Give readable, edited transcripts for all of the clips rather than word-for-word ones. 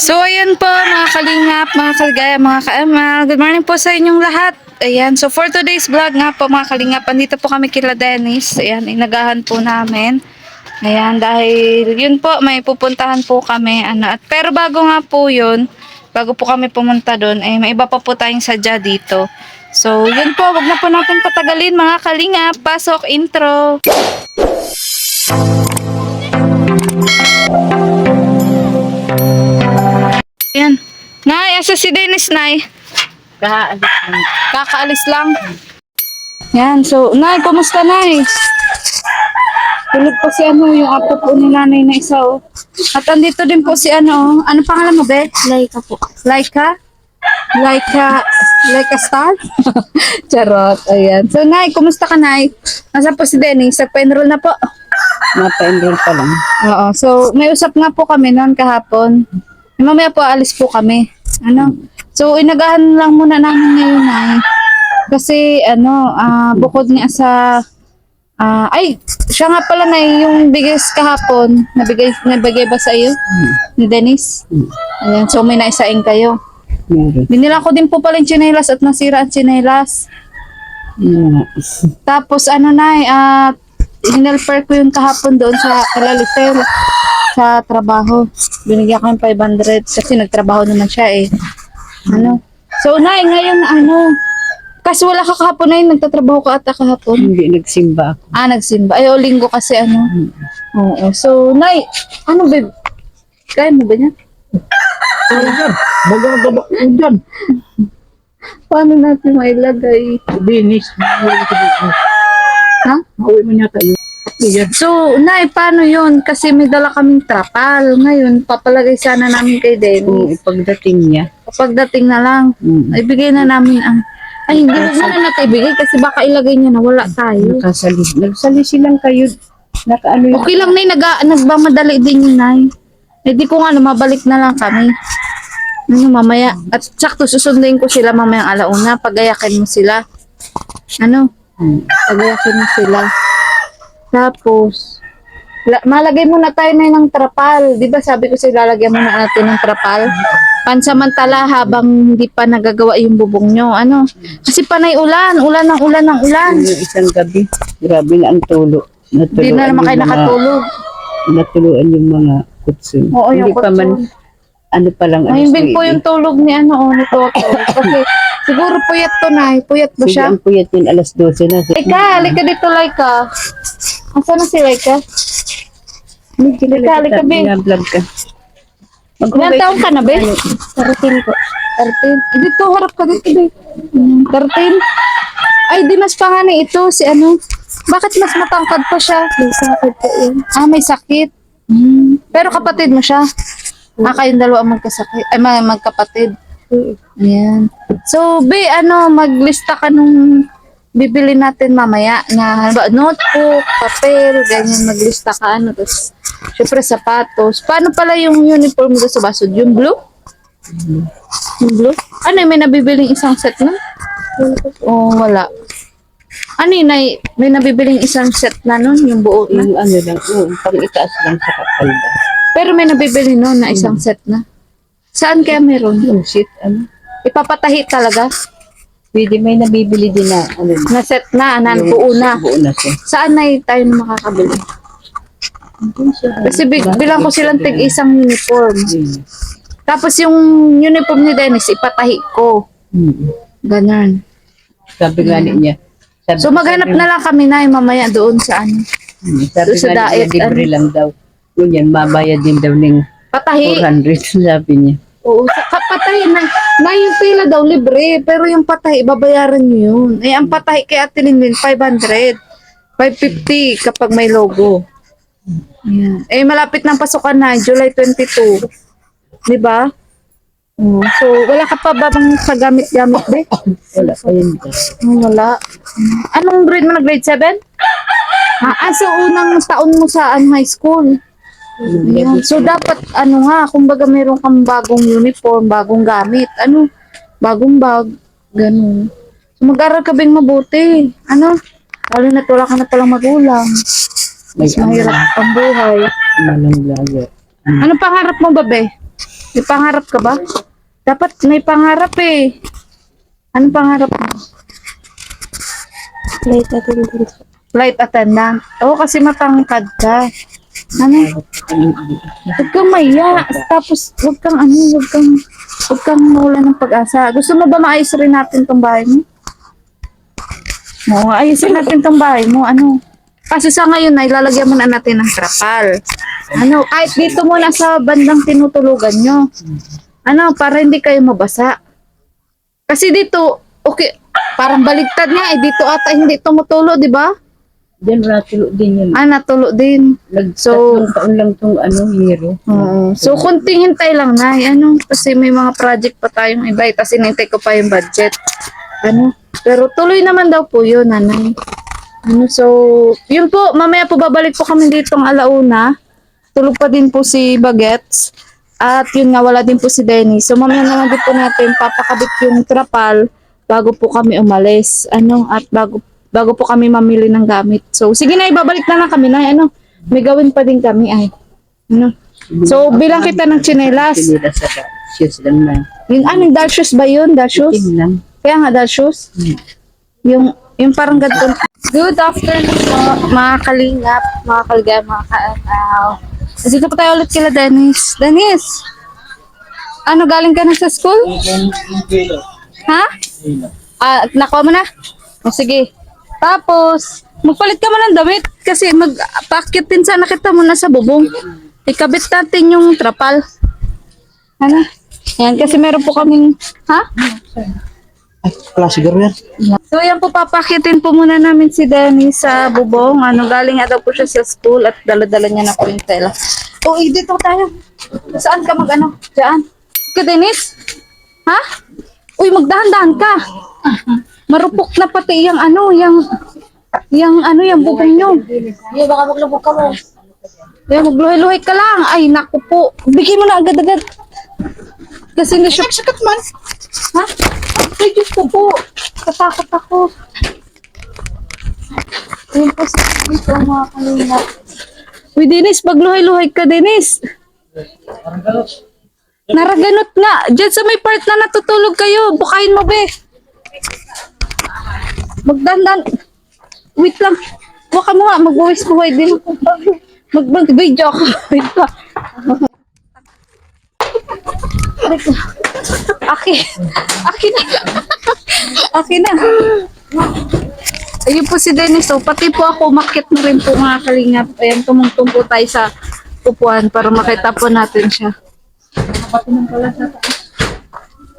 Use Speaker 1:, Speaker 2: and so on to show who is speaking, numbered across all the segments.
Speaker 1: So, ayan po mga kalingap, mga kaligaya, mga ka-ML. Good morning po sa inyong lahat. Ayan, so for today's vlog nga po mga kalingap, andito po kami kila Dennis. Ayan, inagahan po namin. Ayan, dahil yun po, may pupuntahan po kami. Pero bago nga po yun, bago po kami pumunta doon, may iba pa po tayong sadya dito. So, yun po, wag na po natin patagalin mga kalingap. Pasok, intro. Ayan. Nay, asa si Dennis, Nay? Kakaalis lang. Yan, so, Nay, kumusta, Nay? Tulog po si yung apo po ni nanay na isa, oh. At andito din po si ano pangalan mo, Be?
Speaker 2: Laika po.
Speaker 1: Laika? Laika Star? Charot, ayan. So, Nay, kumusta ka, Nay? Nasa po si Dennis? Nagpa-enroll na po?
Speaker 2: Napa-enroll pa lang.
Speaker 1: Oo, so, may usap nga po kami noon kahapon. Mamaya po, alis po kami. So, inagahan lang muna namin ngayon, Nay. Kasi, bukod nga sa, siya nga pala na yung biggest kahapon, nabigay ba sa iyo? Ni Dennis? Ayan, so may naisaing kayo.
Speaker 2: Meron.
Speaker 1: Binila ko din po pala yung tsinelas at nasira ang tsinelas. Tapos, Nay, hinelper ko yung kahapon doon sa Kalalitel. Sa trabaho. Binigyan ko yung 500 kasi nagtrabaho naman siya eh. So, Nay, ngayon kasi wala ka kahapon na yun, nagtatrabaho ka ata kahapon.
Speaker 2: Hindi, nagsimba ako.
Speaker 1: Nagsimba. Ay, linggo kasi Oo. So, Nay, babe? Kaya mo ba niya?
Speaker 2: Magagaba ko dyan.
Speaker 1: Paano natin mailagay?
Speaker 2: Dinis.
Speaker 1: Ha?
Speaker 2: Mauwi mo niya tayo. Yan.
Speaker 1: So, Nay, paano yun? Kasi may dala kaming trapal. Ngayon, papalagay sana namin kay
Speaker 2: Kung
Speaker 1: Dennis.
Speaker 2: ipagdating niya.
Speaker 1: Pagdating na lang, ibigay na namin ang... Ay, hindi mo na natin ibigay kasi baka ilagay niya na wala tayo.
Speaker 2: Nagsali silang kayo. Nakaano yun.
Speaker 1: Okay lang, Nay. Nagmamadali din yun, Nay. Di ko nga, mabalik na lang kami. Mamaya. At sakto, susundin ko sila mamayang alauna. Pagayakin mo sila. Pagayakin mo sila. Tapos, malagay muna tayo na ng trapal. Di ba sabi ko sila, lalagyan muna natin ng trapal. Pansamantala habang hindi pa nagagawa yung bubong nyo. Kasi panay ulan. Ulan ng ulan ng ulan.
Speaker 2: Yung isang gabi. Grabe na ang tulo.
Speaker 1: Hindi na naman kayo nakatulog.
Speaker 2: Natuluan yung mga kutsun.
Speaker 1: Oo, yung
Speaker 2: Hindi pa man,
Speaker 1: kutsun.
Speaker 2: pa lang.
Speaker 1: Mahimbing po yung tulog ni ni Toto. Kasi siguro puyat to, Nay. Puyat ba
Speaker 2: Sige,
Speaker 1: siya?
Speaker 2: ang puyat yun, alas 12 na.
Speaker 1: Halika dito, Laika. Asan na si Laika? Halika, Be.
Speaker 2: Vlog ka.
Speaker 1: Ilang taon ka na, Be?
Speaker 2: 13 po.
Speaker 1: 13. Dito, harap ka dito, Be. 13? Ay, di mas panganay ito, si Bakit mas matangkad pa siya?
Speaker 2: May sakit po yun.
Speaker 1: May sakit. Pero kapatid mo siya? Kayong dalawa magkasakit. Magkapatid. Ayan. So, Be, maglista ka nung bibili natin mamaya na notebook, papel, ganyan, maglista ka, tapos, syempre, sapatos. Paano pala yung uniform mo sa basod? Yung blue? Yung blue? May nabibiling isang set na? Wala. May nabibiling isang set na nun, yung buo na?
Speaker 2: Yung lang, pang itaas lang sa kapalda.
Speaker 1: Pero may nabibili nun na isang set na. Saan kaya meron?
Speaker 2: Yung shit,
Speaker 1: Ipapatahi talaga?
Speaker 2: Pwede may nabibili din na,
Speaker 1: Na set na, buo na.
Speaker 2: Buo na siya.
Speaker 1: Saan na tayo makakabili? Kasi bilang ko silang tig isang uniform. Tapos yung uniform ni Dennis, ipatahi ko. Ganon.
Speaker 2: Sabi nga niya.
Speaker 1: So maghanap na lang kami na mamaya doon sa
Speaker 2: Sabi
Speaker 1: sa
Speaker 2: nga niya,
Speaker 1: diet,
Speaker 2: libre lang daw. Yun, mabayad din daw ng
Speaker 1: patahi.
Speaker 2: 400, sabi niya.
Speaker 1: Oo, patahi na yung pila daw libre, pero yung patahi, babayaran nyo yun. Ang patahi kay Ate Linlin, 500. 550 kapag may logo. Ayan. Malapit ng pasukan na, July 22. Di ba? So, wala ka pa ba bang kagamit-gamit, Be?
Speaker 2: Wala pa yun.
Speaker 1: Wala. Anong grade mo na? Grade 7? So, unang taon mo sa high school. Ayan. So, dapat, kumbaga meron kang bagong uniform, bagong gamit, bagong bag, ganun. So, mag-aral ka bing mabuti. Lalo na wala ka na palang magulang. Mas mahirap ang buhay.
Speaker 2: Manang layo.
Speaker 1: Anong pangarap mo ba, Be? May pangarap ka ba? Dapat may pangarap eh. Anong pangarap mo?
Speaker 3: Flight attendant.
Speaker 1: Flight attendant. Oo, kasi matangkad ka. Ano? Huwag kang maya. Tapos, huwag kang mawala ng pag-asa. Gusto mo ba maayos rin natin tong bahay mo? Oo, ayusin natin tong bahay mo. Ano? Kasi sa ngayon ay lalagyan muna natin ng trapal. Ano, kahit dito muna sa bandang tinutulugan nyo. Ano, para hindi kayo mabasa. Kasi dito, okay, parang baligtad nga eh. Dito ata hindi tumutulo, di ba?
Speaker 2: Diyan natulo din yun.
Speaker 1: Ah, natulo din. So,
Speaker 2: Tatlong taon lang tong hero.
Speaker 1: oo. So, kunting hintay lang na. Ano, kasi may mga project pa tayong iba. Tapos inintay ko pa yung budget. Ano, pero tuloy naman daw po yun, nanay. Ano, so, yun po, mamaya po babalik po kami dito ng alauna. Tulog pa din po si Bagets. At yun nga, wala din po si Dennis. So, mamaya naman din po natin papakabit yung trapal bago po kami umalis. Ano, at bago po kami mamili ng gamit. So, sige na, ibabalik na lang kami na. Ano, may gawin pa din kami ay. Ano. So, bilang kita ng tsinelas.
Speaker 2: Sinilas sa shoes lang na.
Speaker 1: Yung anong dal shoes ba yun? Dal shoes?
Speaker 2: Itim lang.
Speaker 1: Kaya nga dal shoes? Yung parang ganito. Good afternoon po, mga kalingap, mga kaligay, mga kaanaw. Dito po tayo ulit kila Dennis. Dennis! Ano, galing ka na sa school? Ha? Ah, nakuha mo na? O sige. Tapos, magpalit ka mo ng damit kasi magpakit din sana kita muna sa bubong. Ikabit natin yung trapal. Ano? Yan, kasi meron po kaming, ha?
Speaker 4: Ay, klase garo yan.
Speaker 1: So, yan po, papakitin po muna namin si Dennis sa bubong. Ano, galing nga daw po siya sa school at dala-dala niya na po yung tela. Oh, dito tayo. Saan ka mag-ano? Diyan. Ka, Dennis? Ha? Uy, magdahan-dahan ka. Marupok na pati yung ano, yung bubong nyo.
Speaker 3: Hindi, baka maglubog ka mo.
Speaker 1: Yan, magluhay-luhay ka lang. Ay, naku po. Bigay mo na agad-agad. Kasi na siya.
Speaker 4: Sakit man.
Speaker 1: Ha? Ay, Diyos ko po. Katakot ako. Ayun po sa dito, mga kanina. Uy, Dennis, magluhay-luhay ka, Dennis. Naraganot nga. Diyan sa may part na natutulog kayo. Bukayin mo, be. Magdandan. Wait lang. Baka mo nga, mag-uwis-buhay din. Mag-video ako. Wait pa. Akin na. Akin na. Ayun po si Dennis. So, pati po ako, umakyat na rin po mga kalingap. Ayan, tumungtong po tayo sa upuan para makita po natin siya.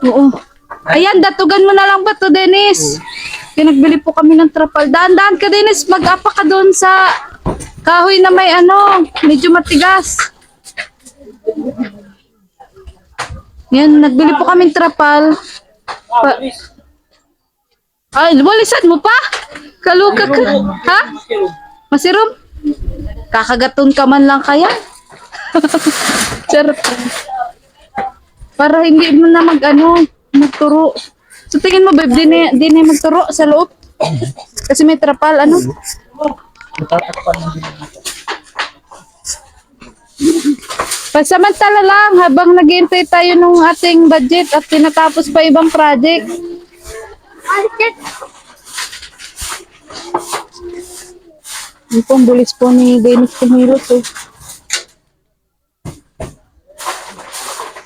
Speaker 1: Oo. Ayan, datugan mo na lang ba to, Dennis? Pinagbili po kami ng trapal. Daan-daan ka, Dennis. Mag-apa ka doon sa kahoy na may ano, medyo matigas. Yan, nagbili po kaming trapal. Ay, walisan mo pa? Kaluga ka. Ha? Masirom? Kakagaton ka man lang kaya? Charot. Para hindi mo na magturo. So tingin mo, babe, di na magturo sa loob? Kasi may trapal, ano? Pansamantala lang habang nag-iintay tayo nung ating budget at tinatapos pa ibang project. Yung pong bulis po ni Dennis Kumilos eh.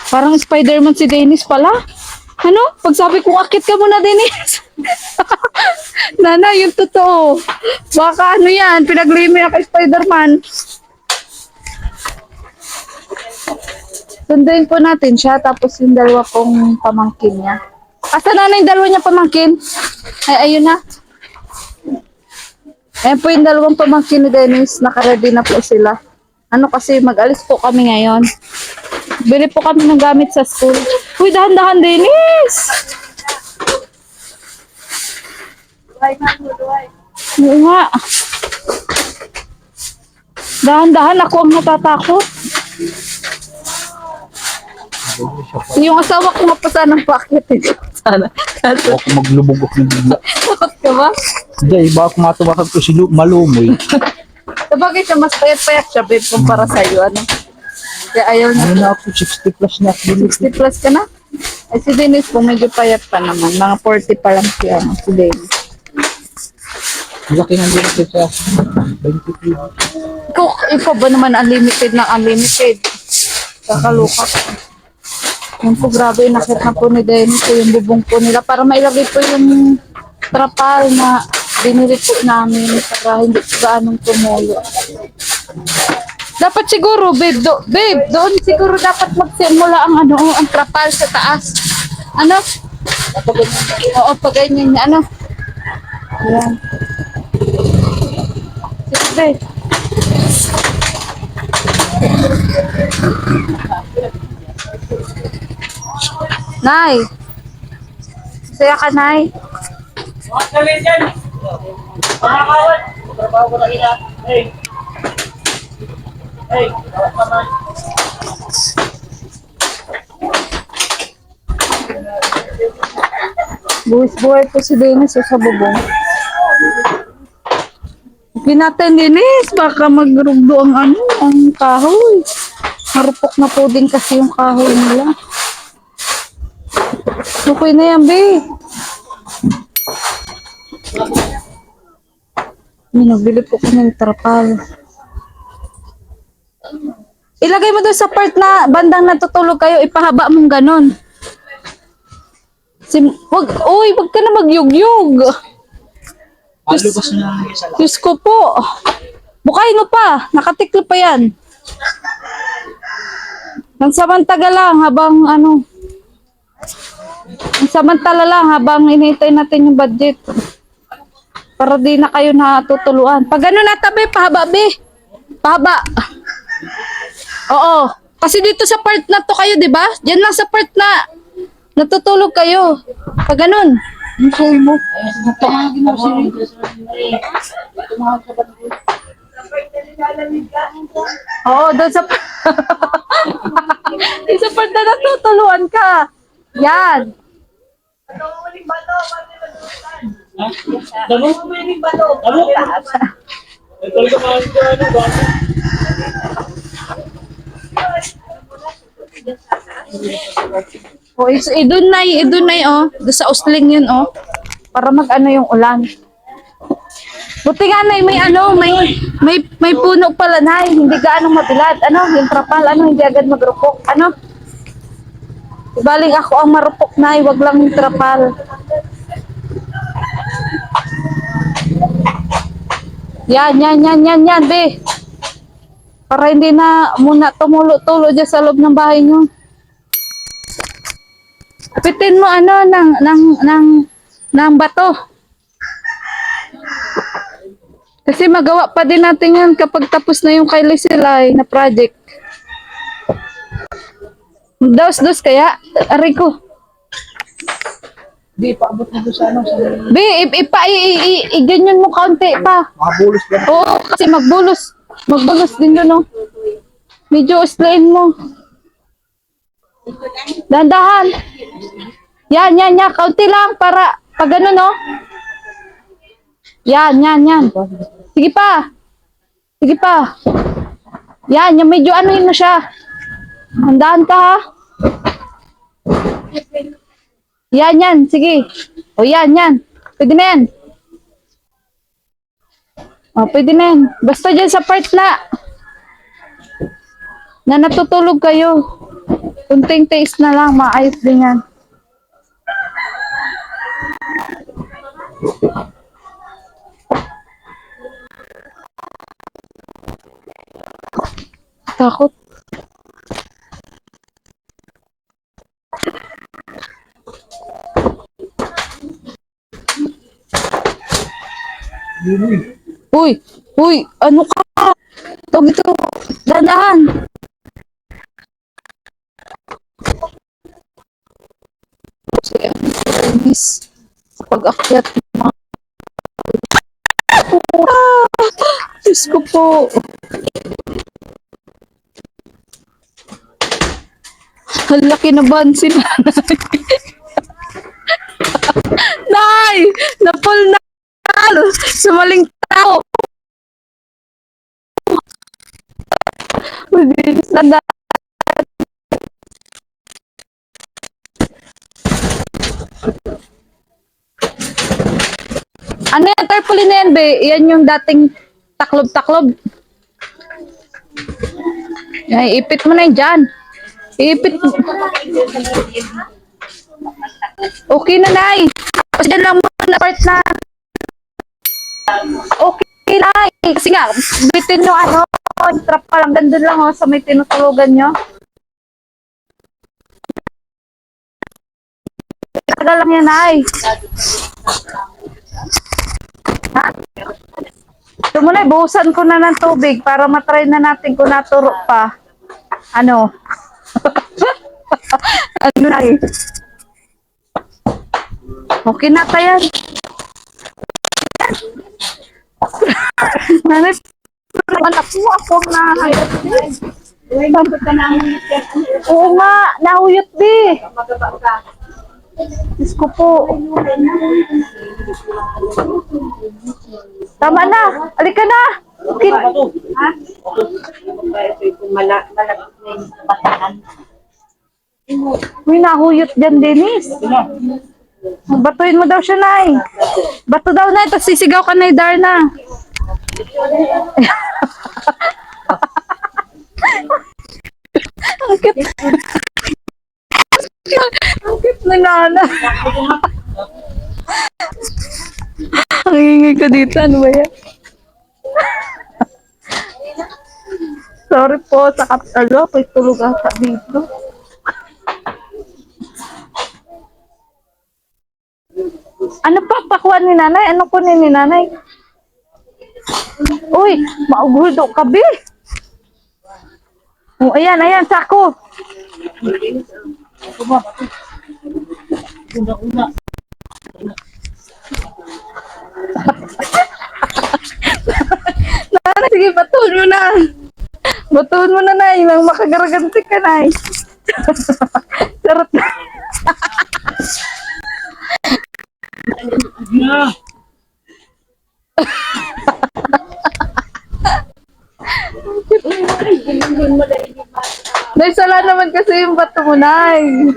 Speaker 1: Parang Spider-Man si Dennis pala. Ano? Pag sabi kong akit ka muna, Dennis. Nana, yung totoo. Baka ano yan, pinaglimi na kay Spider-Man. Sunduin po natin siya, tapos yung dalawa pong pamangkin niya. Asa na yung dalawa niya pamangkin? Ay, ayun na. Ayan po yung dalawang pamangkin ni Dennis, nakaready na po sila. Ano kasi, mag-alis po kami ngayon. Bili po kami ng gamit sa school. Uy, dahan-dahan, Dennis! Oo nga. Dahan-dahan, ako ang natatakot. Yung asawa ko nga pa sanang pakit. Sana.
Speaker 4: Baka ako maglubog ako ng bigla.
Speaker 1: Takot ka ba?
Speaker 4: Hindi, baka matumakan ko si Malumoy.
Speaker 1: Sabagay siya, mas payat-payat siya, babe, kumpara sa'yo. Ano? Kaya ayaw na.
Speaker 4: Ano na ako, 60 plus na ako.
Speaker 1: 60 plus ka na? Ay, si Dennis po, medyo payat pa naman. Mga 40 pa lang siya, si Dennis.
Speaker 4: Laki nga din ito sa 23.
Speaker 1: Ikaw ba naman unlimited na unlimited? Kakaluka ka. Yan po, grabe, nakit na po ni Dennis po yung bubong po nila para mailagay po yung trapal na binili po namin para hindi po gaanong tumulo. Dapat siguro, babe, doon siguro dapat magsimula ang ano, ang trapal sa taas. Ano? Oo, pag ganyan niya, ano? Ayan. Sige, babe. Nay. Saya ka, Nay. Buwis-buhay po si Dennis sa bubong. Hindi natin, Dennis. Baka magrugdo ang ano, ang kahoy. Marupok na po din kasi yung kahoy nila. Okay na yan, be. Nagbili po kami ng trapal. Ilagay mo doon sa part na bandang natutulog kayo, ipahaba mong ganon. Wag ka na magyugyug.
Speaker 4: Alubas na lang sa
Speaker 1: Diyos ko po. Bukayin mo pa, nakatiklo pa yan. Nagsamantala lang habang ano, samantala lang habang inintay natin yung budget. Para di na kayo natutuluan. Pag ano natabi, pahaba, be. Pahaba. Oo. Kasi dito sa part na to kayo, di ba? Diyan lang sa part na natutulog kayo. Pag ganun.
Speaker 4: Ang sabi mo?
Speaker 1: Tumawagin mo si Oo, doon sa sa part na natutuluan ka. Yan. O, idunay, oh. Doon sa usling yun, oh. Para mag-ano yung ulan. Buti nga, Nay, may puno pala, Nay. Hindi gaano mabilad. Ano, yung trapal, hindi agad magrupok. Ano? Baling ako ang marupok, Nay. Wag lang yung trapal. Yan, be. Para hindi na muna tumulo-tulo dyan sa loob ng bahay nyo. Kapitin mo ng bato. Kasi magawa pa din natin yan kapag tapos na yung kay Lisilay na project. Dos kaya? Aray ko.
Speaker 4: Di, paabot na doon sa ano.
Speaker 1: Be, ganyan mo kaunti pa.
Speaker 4: Makabulos lang.
Speaker 1: Oo, kasi magbulos. Magbulos din doon, oh. Medyo uslain mo. Dandahan. Yan. Kaunti lang para pag ano, no? Yan. Sige pa. Yan, yung medyo anuhin mo siya. Handahan ka, ha? Yan. Sige. O, yan. Pwede na yan. O, pwede na yan. Basta dyan sa part na natutulog kayo. Kunting taste na lang, maayos din yan. Takot. Uy, ano ka? Ito, dandahan. Miss, pag-akyat mga Diyos ko po. Ang laki na bansin. Nay! Napul na! Sumaling tao! Mabilis na Ano yan, tarpaulin na yan, be? Yan yung dating taklob-taklob. Yan, ipit mo na yan dyan. Ipit mo. Okay na, Nay. Tapos dyan lang muna part na. Okay, Nay. Kasi nga, bitin nyo ano, trap pa lang. Gandun lang oh, sa may tinutulugan nyo. Tagal lang yan, Nay. Ha? Ito muna, buhusan ko na ng tubig para matry na natin kung naturo pa. Ano? Ano na eh? Okay na tayo. Nanay, anak mo ako na. Oo nga, nahuyot di. Diyos ko po. Tama na. Alika na. Okay. Uy, nahuyot dyan, Dennis. Batuin mo daw siya, Nay. Bato daw, Nay. Tapos sisigaw ka, Nay, Darna. Ang cute. Ang cute na nana. Ang ingay ka dito. Ano ba yan? Sorry po sa kapalo. Pag tulog ata dito. Ano pa pakuha ni nanay? Ano po ni nanay? Uy, mauguldo ka, be. Oh, ayan, ayan, sako. Nanay, sige, batuon mo na. Batuon mo na, Nay. Nang makagaraganti ka, Nay. Charot na. Nay, sala naman kasi yung bato mo, Nay.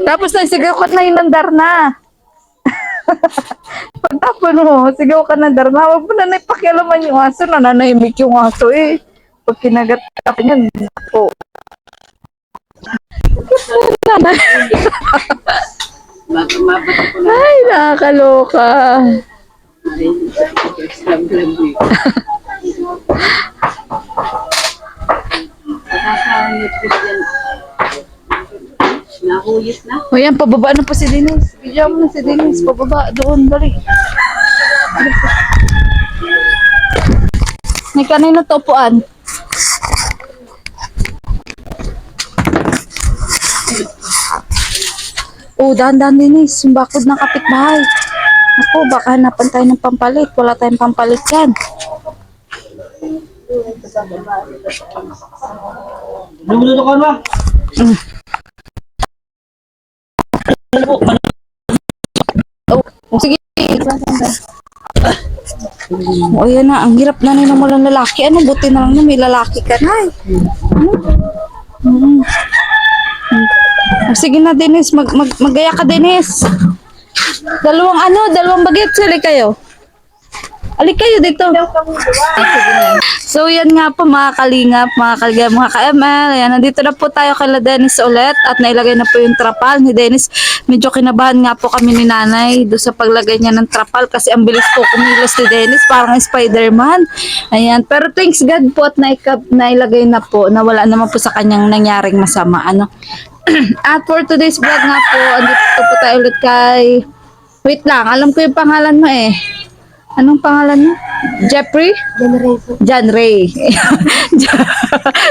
Speaker 1: Tapos na, sigaw ka na yung Darna. Pagtapon mo, sigaw ka ng Darna. Huwag mo na naipakialaman yung aso. Nananahimik yung aso eh. Pag kinagat ka pa niyan, ako. Ay, nakakaloka.
Speaker 2: Nahuyos na.
Speaker 1: O yan, pababa na po si Dennis. Bigyan mo na si Dennis. Pababa, doon, dali. May kanino to upuan? Oh, dahan-dahan Dennis. Yung bakod ng kapitbahay. Ako, baka hanapan tayo ng pampalit. Wala tayong pampalit yan.
Speaker 4: Lumulo ka na.
Speaker 1: Oh, sige. O yan na, ang hirap na ng walang lalaki. Ano, buti na lang na may lalaki ka na eh. Ano? Oh, sige na, Dennis. Magaya ka, Dennis. Dalawang bagets. Hali kayo. Hali kayo dito. So, yan nga po mga kalingap, mga kaligay, mga ka-ML. Ayan, nandito na po tayo kay Dennis ulit at nailagay na po yung trapal ni Dennis. Medyo kinabahan nga po kami ni nanay doon sa paglagay niya ng trapal kasi ang bilis po kumilos ni Dennis, parang Spider-Man. Ayan, pero thanks God po at nailagay na po na wala naman po sa kanyang nangyaring masama. Ano? At for today's vlog nga po, andito po tayo ulit kay... Wait lang, alam ko yung pangalan mo eh. Anong pangalan mo? Jeffrey? John Ray.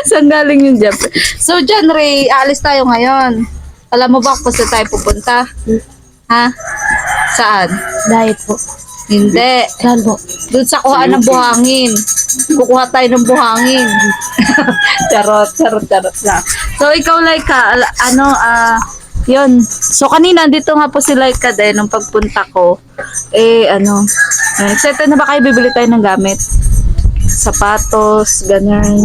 Speaker 1: Saan galing yung Jeffrey? So, John Ray, aalis tayo ngayon. Alam mo ba kung saan tayo pupunta? Ha? Saan?
Speaker 3: Diet po.
Speaker 1: Hindi.
Speaker 3: Saan po?
Speaker 1: Doon sa kuhaan ng buhangin. Kukuha tayo ng buhangin. Charot lang. So, ikaw, Laika, yun. So, kanina, dito nga po si Laika din, nung pagpunta ko. Excited na ba kayo bibili tayo ng gamit? sapatos, ganyan.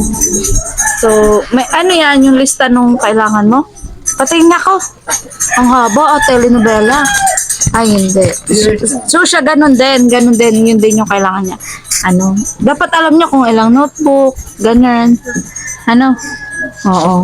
Speaker 1: So, may ano yan, yung lista nung kailangan mo? Patingin nga ako. Ang haba, telenovela. Ay, hindi. So, siya ganun din, yun din yung kailangan niya. Ano, dapat alam niya kung ilang notebook, ganyan. Ano? Oo.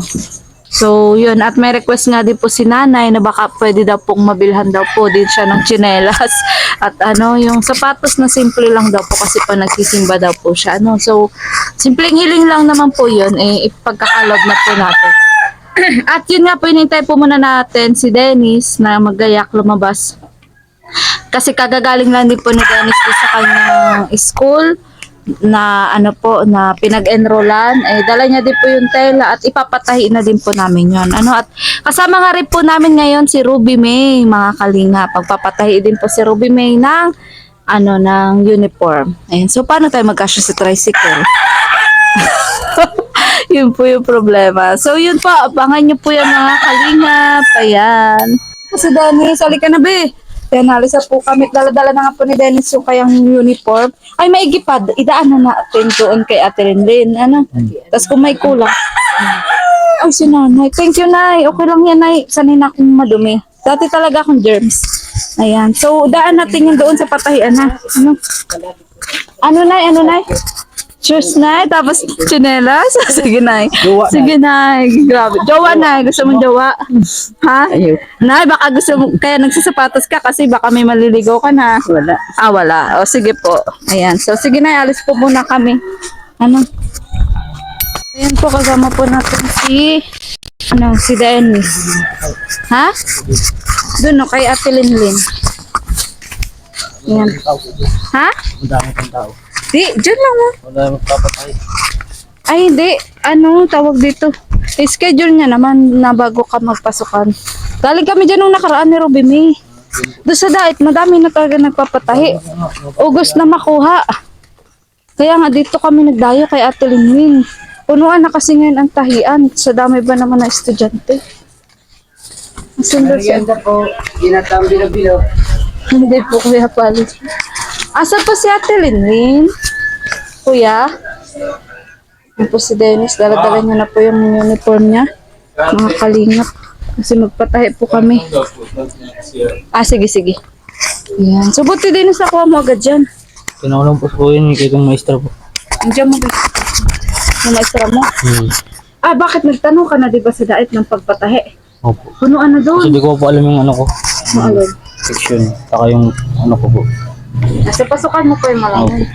Speaker 1: So, yun. At may request nga din po si nanay na baka pwede daw pong mabilhan daw po din siya ng tsinelas. At ano, yung sapatos na simple lang daw po kasi pa nagsisimba daw po siya. Ano? So, simpleng hiling lang naman po yun. Ipagkakalog na po natin. At yun nga po, inintay po muna natin si Dennis na magayak lumabas. Kasi kagagaling lang din po ni Dennis sa kanyang school na ano po na pinag-enrollan, dala niya din po yung tela at ipapatahi na din po namin yon. Ano, at kasama nga rin po namin ngayon si Ruby May, mga kalinga. Pagpapatahi din po si Ruby May ng ano, ng uniform. Ayun. So paano tayo magkasya sa tricycle? Yun po yung problema. So yun po, abangan niyo po yung mga kalinga. Ayan. Kasi Dennis, halika na be. Yan, halisa po kami. Dala-dala na nga po ni Dennis yung kayang uniform. Ay, may igipad. Idaan na natin doon kay Ate Rinlin. Ano? Tapos kung may kulang. Ay, si nanay. Thank you, nay. Okay lang yan, nay. Sanay na akong madumi. Dati talaga akong germs. Ayan. So, daan natin yung doon sa patahian, ha? Ano? Ano, nay? Ano, nay? Cheers, nay. Tapos, chinelas. Sige, nay.
Speaker 4: Jowa,
Speaker 1: Sige, nay. Grabe. Jowa, nay. Gusto mong jowa? Ha?
Speaker 2: Ayaw.
Speaker 1: Nay, baka gusto mo, kaya nagsasapatos ka kasi baka may maliligaw ka na.
Speaker 2: Wala.
Speaker 1: Ah, wala. O, sige po. Ayan. So, sige na, alis po muna kami. Ano? Ayan po, kasama po natin si, ano, si Dennis. Ha? Doon, no, kay Ate Linlin. Ayan. Ha?
Speaker 4: Ang dami pang tao.
Speaker 1: Di, dyan lang, oh.
Speaker 4: Wala yung magpapatay.
Speaker 1: Ay, hindi. Ano, tawag dito. I-schedule niya naman na bago ka magpasukan. Galing kami dyan nung nakaraan ni Ruby May. Doon sa dait, madami na talaga nagpapatahi. August na makuha. Kaya nga dito kami nagdayo kay Ate Linlin. Punuan na kasi ngayon ang tahian. Sa dami ba naman na estudyante? Sundo siya.
Speaker 2: Ganda po. Ginatang bilo-bilo.
Speaker 1: Hindi po, Kuya Pali. Asa po si Ate Linlin? Kuya? Yan po si Dennis. Dala-dala niya na po yung uniform niya. Mga kalingap. Kasi magpatahi po kami. Ah, sige, sige. Yan. So, buti Dennis, nakuha mo agad dyan.
Speaker 4: Pinaulang po po yun, kay kong maestra po.
Speaker 1: Andiyan mo ba? Yung maestra mo? Ah, bakit nagtanong ka na diba sa dait ng pagpatahi?
Speaker 4: Opo.
Speaker 1: Punuan na
Speaker 4: Kasi
Speaker 1: doon.
Speaker 4: di ko po alam yung ano ko.
Speaker 1: Maalog.
Speaker 4: Section. Saka yung ano ko po.
Speaker 1: Nasa pasukan mo po yung malaman.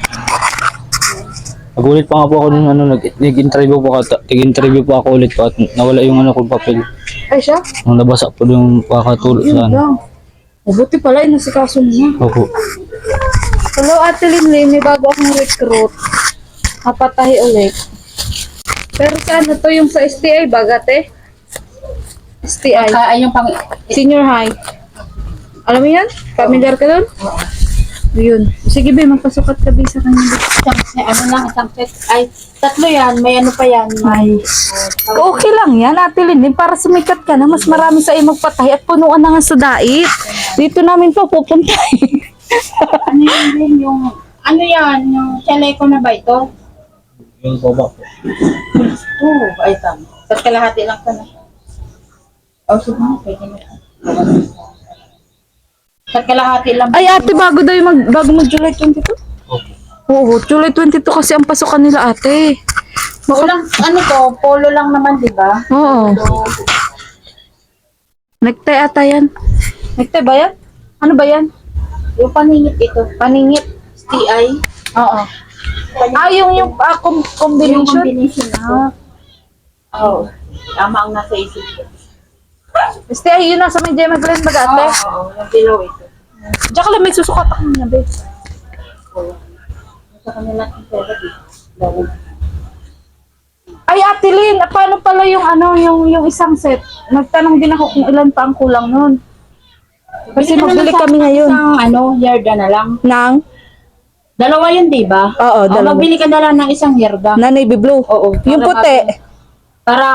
Speaker 4: Nagulit pa nga po ako nung ano, nag-interview po ako, nag-interview po ako ulit po at nawala yung ano kong papel.
Speaker 1: Ay, siya?
Speaker 4: Nung nabasa po yung pakatulog
Speaker 1: Yun
Speaker 4: sa ano.
Speaker 1: lang. Mabuti pala, inasikaso mo na.
Speaker 4: Opo.
Speaker 1: Hello, Ate Linlin. May bago akong recruit. Kapatahi ulit. Pero sa ano to, yung sa STI, bagate? STI.
Speaker 2: Ay, yung pang...
Speaker 1: Senior high. Alam mo yan? Familiar ka doon? Yun. Sige, be, magpasukat ka, be, sa kanya.
Speaker 3: Isang set. Ay, tatlo yan. May ano pa yan. May...
Speaker 1: Okay lang yan, Ate Linlin. Para sumikat ka na, mas marami sa iyo magpatahi at punuan na nga sa dait. Dito namin po pupuntahin.
Speaker 3: Ano yan din yung... Ano yan? Yung chaleco na ba ito?
Speaker 4: Yung baba po.
Speaker 3: Oo. Ay, tama. Sa kalahati lang ka na. O, sige mo. Pwede na. Sa kalahati lang.
Speaker 1: Ay, ate, bago daw yung bago mag July 22? Oo, July 22 kasi ang pasukan nila, ate.
Speaker 3: Walang, ano to, polo lang naman, di ba?
Speaker 1: Oo. Necktie ata yan. Necktie ba yan? Ano ba yan?
Speaker 3: Yung paningit ito.
Speaker 1: Paningit.
Speaker 3: STI.
Speaker 1: Oo. Ah, yung
Speaker 3: Yung
Speaker 1: combination?
Speaker 3: combination na. Oo. Tama ang nasa isip ko.
Speaker 1: Basta yun nasa may Gemma Glen ba, ate?
Speaker 3: Oo, yung below ito.
Speaker 1: Diyan ka lang may susukat ako niya, babe.
Speaker 3: Sa kanila ang pera dito.
Speaker 1: Ay, Ate Lynn, paano pala yung ano, yung isang set? Nagtanong din ako kung ilan pa ang kulang nun. Kasi magbili kami ngayon.
Speaker 3: Isang ano, yarda na lang.
Speaker 1: Nang?
Speaker 3: Dalawa yun, di ba?
Speaker 1: Oo, dalawa.
Speaker 3: Magbili ka na lang ng isang yarda.
Speaker 1: Na navy blue.
Speaker 3: Oo.
Speaker 1: Yung
Speaker 3: para
Speaker 1: puti.
Speaker 3: Para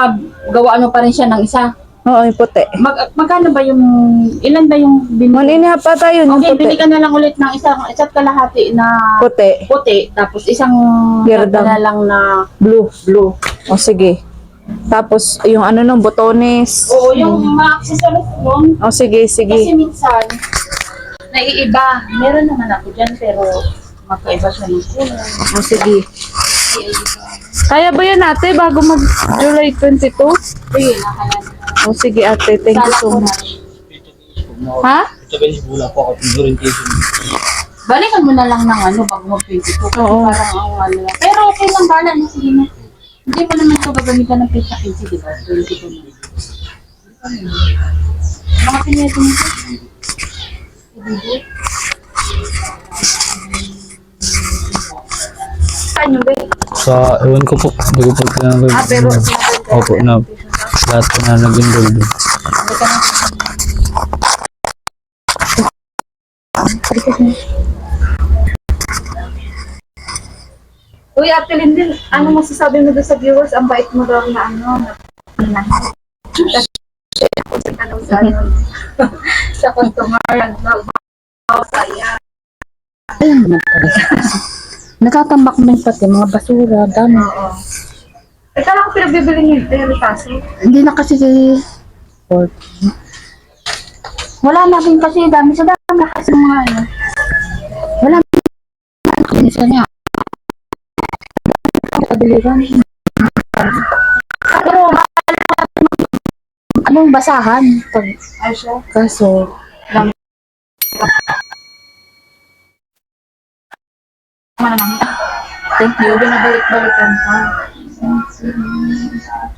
Speaker 3: gawaan mo pa rin siya ng isa.
Speaker 1: Oo, yung puti.
Speaker 3: Magkano ba yung, ilan ba yung binili?
Speaker 1: 1.5 pa tayo yung
Speaker 3: Okay,
Speaker 1: puti.
Speaker 3: bili ka na lang ulit ng isa't kalahati na
Speaker 1: Puti.
Speaker 3: puti, tapos isang
Speaker 1: Girdang.
Speaker 3: na lang na
Speaker 1: Blue.
Speaker 3: blue.
Speaker 1: O sige. Tapos, yung ano nung botones.
Speaker 3: Oo, yung mga accessories mo.
Speaker 1: O sige,
Speaker 3: Kasi
Speaker 1: sige.
Speaker 3: minsan, naiiba. Meron naman ako dyan, pero magkaiba siya ng kulay.
Speaker 1: O sige. Kaya ba yan ate bago mag July 22?
Speaker 3: Sige, nakalan.
Speaker 1: O sige ate, thank you so much. Ha?
Speaker 4: Sabi niya, wala po ako ng orientation.
Speaker 3: Balikan mo na lang ng ano, bago mag-22. Kasi
Speaker 1: Oo.
Speaker 3: parang ang ano lang. Pero okay lang, bala na, sige na. Hindi mo naman ito gagamitan ng pizza-pizza, di ba? 22 na. Mga pinyeto nito.
Speaker 1: Saan yung bay?
Speaker 4: Sa, ewan ko po, hindi ko po pinanggol.
Speaker 1: Pero
Speaker 4: Opo, na lahat po na nag-enroll doon.
Speaker 1: Uy, Ate Lindin, ano masasabi mo doon sa viewers? Ang bait mo daw na ano, na sa customer, saya.
Speaker 3: Nakatambak mo pati mga basura, dami.
Speaker 1: Eh, kala ko pinagbibili niyo yung taso.
Speaker 3: Hindi na kasi wala na rin kasi dami sa dami kasi mga ano. Wala na kinisa niya. Pabiliran. Pero anong basahan?
Speaker 1: Ay, siya.
Speaker 3: Kaso
Speaker 1: Thank you. Binabalik-balikan pa.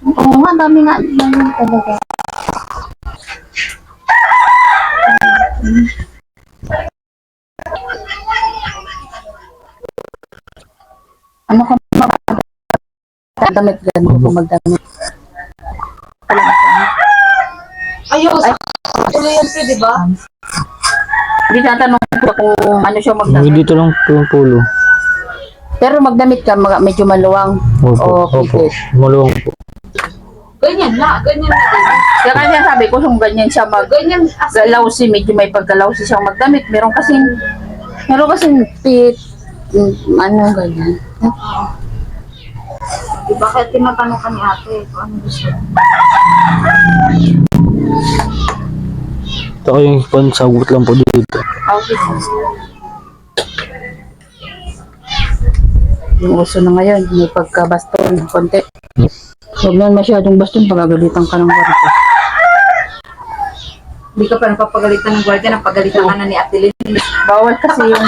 Speaker 3: oo nga, dami nga naman talaga. Ano ka magdamit gano'n kung magdamit?
Speaker 1: Ayos. Tuloy yan siya, di ba?
Speaker 3: Hindi tatanong ko kung ano siya magdamit.
Speaker 4: Dito lang po yung pulo.
Speaker 3: Pero magdamit ka, medyo maluwang.
Speaker 4: Opo,
Speaker 3: O
Speaker 4: opo.
Speaker 3: pipit.
Speaker 4: Maluwang po.
Speaker 1: Ganyan na. Ganyan na.
Speaker 3: Kaya kasi sabi ko, kung ganyan siya
Speaker 1: Ganyan.
Speaker 3: galawsi, medyo may pagkalawsi siyang magdamit. Meron kasing fit, ano, ganyan.
Speaker 1: Bakit tinatanong ka ni ate kung ano gusto?
Speaker 4: Ito ko yung pansagot lang po dito.
Speaker 3: Okay. Yung uso na ngayon, may pagkabaston, konti. Huwag naman masyadong baston, pagagalitan ka ng barko.
Speaker 1: Hindi ka pa napapagalitan ng gwardiya, napagalitan ka na ni Ate Lynn.
Speaker 3: Bawal kasi yung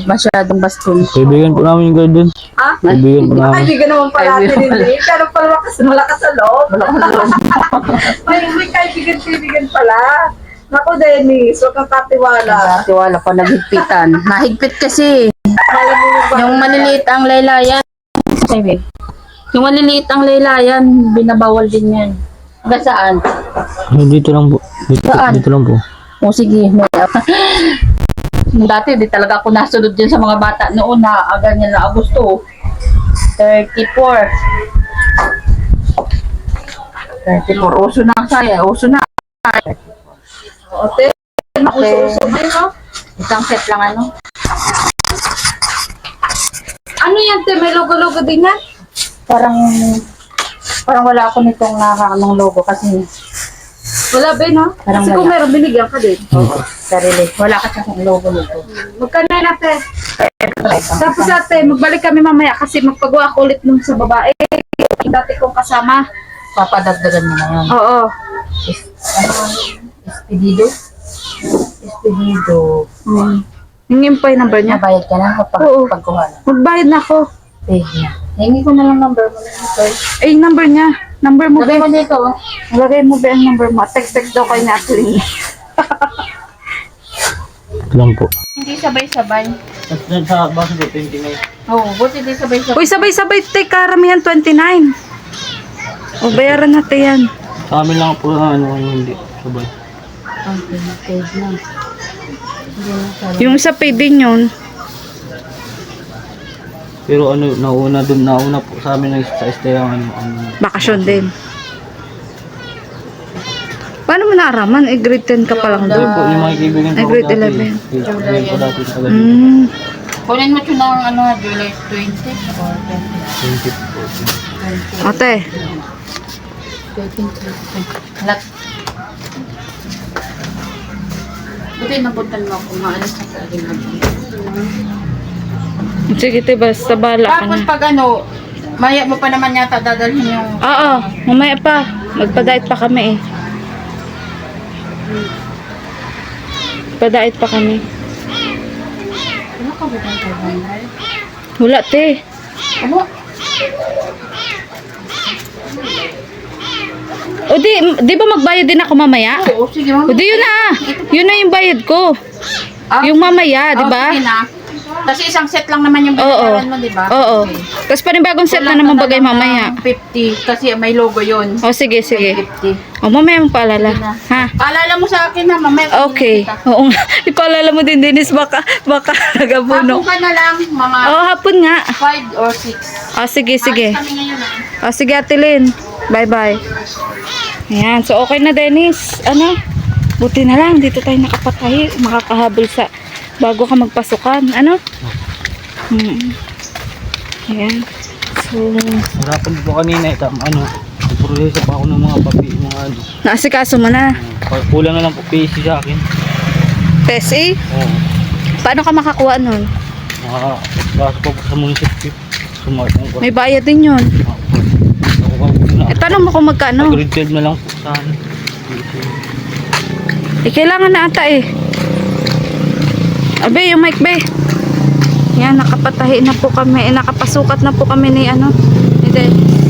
Speaker 3: masyadong baston.
Speaker 4: Kaibigan po namin yung guard doon.
Speaker 1: Ha?
Speaker 4: Kaibigan po namin.
Speaker 1: Kaibigan naman pala Ate Lynn. Kaya pala malakas sa loob. May kaibigan pala. Naku, Dennis, huwag kang tatiwala.
Speaker 3: Tiwala pa naghigpitan. Mahigpit kasi.
Speaker 1: Alam mo ba?
Speaker 3: Yung maliliit ang laylayan. Sabi. Yung maliliit ang laylayan, binabawal din yan. Hanggang saan?
Speaker 4: Dito lang po.
Speaker 3: Saan?
Speaker 4: Dito lang po.
Speaker 3: O sige. Dati, di talaga ako nasunod din sa mga bata noon na ganyan na Agosto. 34. Uso na saya. Uso na.
Speaker 1: Ote, uso-uso mo yun, no?
Speaker 3: Isang set lang ano.
Speaker 1: Ano yan, te? May logo-logo din yan?
Speaker 3: Parang wala ako nitong nakakanong logo kasi
Speaker 1: Wala ba, no?
Speaker 3: Parang
Speaker 1: Kasi kung
Speaker 3: wala.
Speaker 1: meron, binigyan ka din.
Speaker 3: sarili. Wala kasi akong logo nito.
Speaker 1: Magkano yan, ate? Tapos ate, magbalik kami mamaya kasi magpagawa ako ulit nung sa babae. Yung dati kong kasama.
Speaker 3: Papadagdagan mo na yan.
Speaker 1: Oo.
Speaker 3: Espedido? Espedido.
Speaker 1: Hingin pa yung number niya.
Speaker 3: Nabayad ka na kapag
Speaker 1: Oo.
Speaker 3: pagkuha na.
Speaker 1: Magbayad na ako.
Speaker 3: Pay niya. Hingi ko na lang number mo na yun.
Speaker 1: Eh, yung number niya. Number mo,
Speaker 3: Lagay
Speaker 1: ba?
Speaker 3: mo dito. Oh.
Speaker 1: Lagay mo ba ang number mo? Text daw kay Natalie.
Speaker 4: Ito lang po.
Speaker 3: Hindi sabay-sabay.
Speaker 4: Sa base po, 29.
Speaker 3: Oo, buti di sabay-sabay.
Speaker 1: Uy, sabay-sabay. Take karamihan 29. O, bayaran natin yan.
Speaker 4: Sa amin lang po hindi. Sabay.
Speaker 3: Okay na.
Speaker 1: Yung sa pay din yun.
Speaker 4: Pero nauna po sa amin sa stay ang
Speaker 1: Bakasyon din. naaraman? Eh, grade 10 ka pa lang
Speaker 4: Ito
Speaker 1: doon.
Speaker 4: po, yung mga kaibigan
Speaker 1: Ay,
Speaker 4: ko
Speaker 1: grade
Speaker 4: dati.
Speaker 1: 11.
Speaker 4: Kaibigan ko dati sa Tagalog.
Speaker 1: Mm.
Speaker 3: Kunin mo siya ng ano, July 20 or
Speaker 4: 20 po.
Speaker 3: 20.
Speaker 1: Ate,
Speaker 3: 20. Lat. Buti napuntan mo ako, maalis na sa ating
Speaker 1: sige te, basta bala ka
Speaker 3: Tapos
Speaker 1: na.
Speaker 3: pag ano, maya mo pa naman yata dadalhin yung...
Speaker 1: Oo, mamaya pa. Magpa-diet pa kami eh. Pa-diet pa kami.
Speaker 3: Ano ka ba ng trabaho?
Speaker 1: Wala te.
Speaker 3: Ano?
Speaker 1: O di ba magbayad din ako mamaya?
Speaker 3: Oo, sige mama.
Speaker 1: O di yun na. Yun na yung bayad ko. Yung mamaya, di ba?
Speaker 3: Sige na. Kasi isang set lang naman yung binayaran mo, di ba?
Speaker 1: Oo.
Speaker 3: Okay.
Speaker 1: Tapos panibagong set na
Speaker 3: Kulang
Speaker 1: naman
Speaker 3: ka
Speaker 1: bagay
Speaker 3: lang
Speaker 1: mamaya.
Speaker 3: ng 50 kasi may logo yun.
Speaker 1: O sige, sige.
Speaker 3: 50.
Speaker 1: O mamaya mo paalala.
Speaker 3: Sige na.
Speaker 1: Ha?
Speaker 3: Paalala mo sa akin na mamaya.
Speaker 1: Okay. Oo nga. Ipaalala mo din, Dennis. Baka nagabuno.
Speaker 3: Hapon ka na lang, mga
Speaker 1: Oo, hapon nga.
Speaker 3: 5 or 6.
Speaker 1: O sige, sige.
Speaker 3: Alis kami ngayon ah.
Speaker 1: O sige, Ate Lynn. Bye-bye. Ayan. So, okay na, Dennis. Ano? Buti na lang. Dito tayo nakapatay. Makakahabol sa bago ka magpasukan. Ano? Ayan. So,
Speaker 4: Harapan ko kanina ito, ano, nagproseso pa ako ng mga papi, mga ano.
Speaker 1: naasikaso mo na.
Speaker 4: Kulang na lang po PC sa akin.
Speaker 1: PSA?
Speaker 4: Oo.
Speaker 1: Paano ka makakuha nun?
Speaker 4: Kaso pa po sa munisipyo. Sumart ang
Speaker 1: May bayad din yun.
Speaker 4: Ako pa po na.
Speaker 1: Eh, tanong mo kung magkano.
Speaker 4: Grade 12 na lang po sa ano.
Speaker 1: Eh, kailangan na ata eh. Abe, yung mic, be. Yan, nakapatahi na po kami. Nakapasukat na po kami ni ano. Ni Dennis.